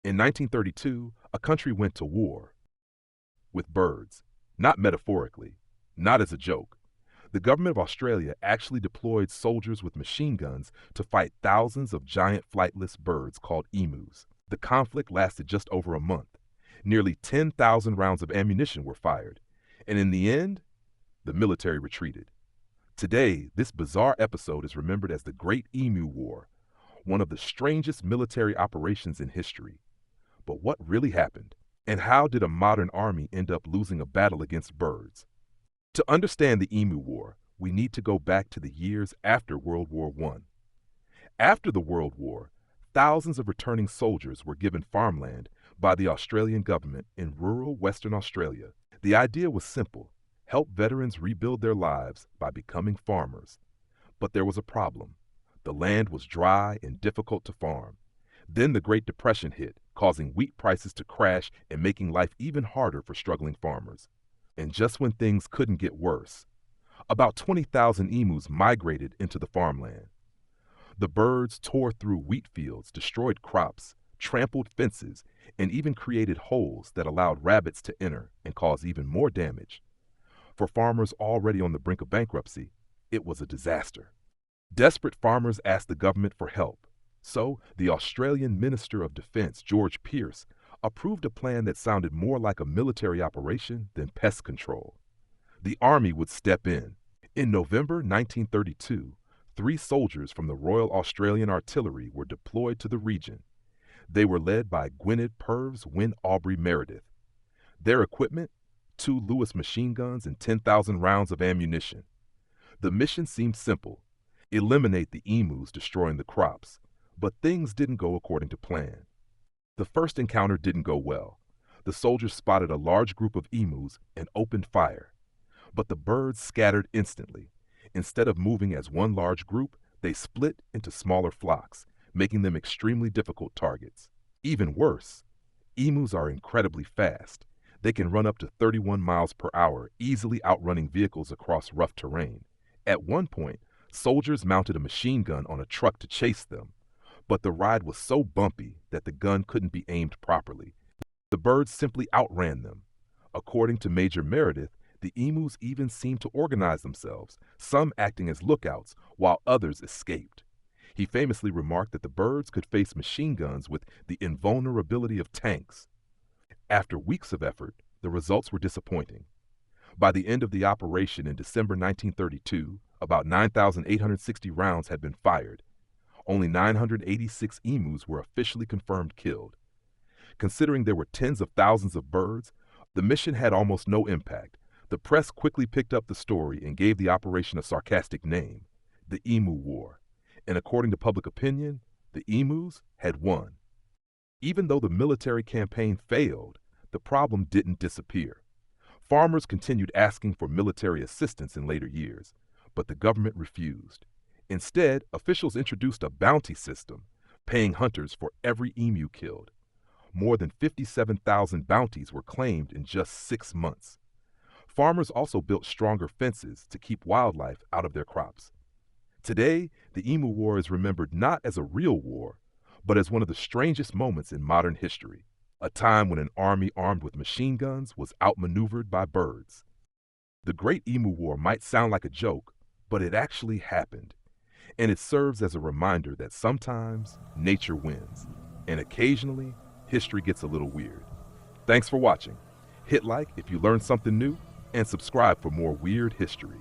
In 1932, a country went to war with birds, not metaphorically, not as a joke. The government of Australia actually deployed soldiers with machine guns to fight thousands of giant flightless birds called emus. The conflict lasted just over a month. Nearly 10,000 rounds of ammunition were fired, and in the end, the military retreated. Today, this bizarre episode is remembered as the Great Emu War, one of the strangest military operations in history. But what really happened? And how did a modern army end up losing a battle against birds? To understand the Emu War, we need to go back to the years after World War I. After the World War, thousands of returning soldiers were given farmland by the Australian government in rural Western Australia. The idea was simple: help veterans rebuild their lives by becoming farmers. But there was a problem. The land was dry and difficult to farm. Then the Great Depression hit, causing wheat prices to crash and making life even harder for struggling farmers. And just when things couldn't get worse, about 20,000 emus migrated into the farmland. The birds tore through wheat fields, destroyed crops, trampled fences, and even created holes that allowed rabbits to enter and cause even more damage. For farmers already on the brink of bankruptcy, it was a disaster. Desperate farmers asked the government for help. So, the Australian Minister of Defense, George Pearce, approved a plan that sounded more like a military operation than pest control. The army would step in. In November 1932, 3 soldiers from the Royal Australian Artillery were deployed to the region. They were led by Gwynedd Purves Wyn Aubrey Meredith. Their equipment? 2 Lewis machine guns and 10,000 rounds of ammunition. The mission seemed simple: eliminate the emus destroying the crops. But things didn't go according to plan. The first encounter didn't go well. The soldiers spotted a large group of emus and opened fire. But the birds scattered instantly. Instead of moving as one large group, they split into smaller flocks, making them extremely difficult targets. Even worse, emus are incredibly fast. They can run up to 31 miles per hour, easily outrunning vehicles across rough terrain. At one point, soldiers mounted a machine gun on a truck to chase them. But the ride was so bumpy that the gun couldn't be aimed properly. The birds simply outran them. According to Major Meredith, the emus even seemed to organize themselves, some acting as lookouts, while others escaped. He famously remarked that the birds could face machine guns with the invulnerability of tanks. After weeks of effort, the results were disappointing. By the end of the operation in December 1932, about 9,860 rounds had been fired. Only 986 emus were officially confirmed killed. Considering there were tens of thousands of birds, the mission had almost no impact. The press quickly picked up the story and gave the operation a sarcastic name: the Emu War. And according to public opinion, the emus had won. Even though the military campaign failed, the problem didn't disappear. Farmers continued asking for military assistance in later years, but the government refused. Instead, officials introduced a bounty system, paying hunters for every emu killed. More than 57,000 bounties were claimed in just 6 months. Farmers also built stronger fences to keep wildlife out of their crops. Today, the Emu War is remembered not as a real war, but as one of the strangest moments in modern history, a time when an army armed with machine guns was outmaneuvered by birds. The Great Emu War might sound like a joke, but it actually happened. And it serves as a reminder that sometimes nature wins, and occasionally history gets a little weird. Thanks for watching. Hit like if you learned something new, and subscribe for more weird history.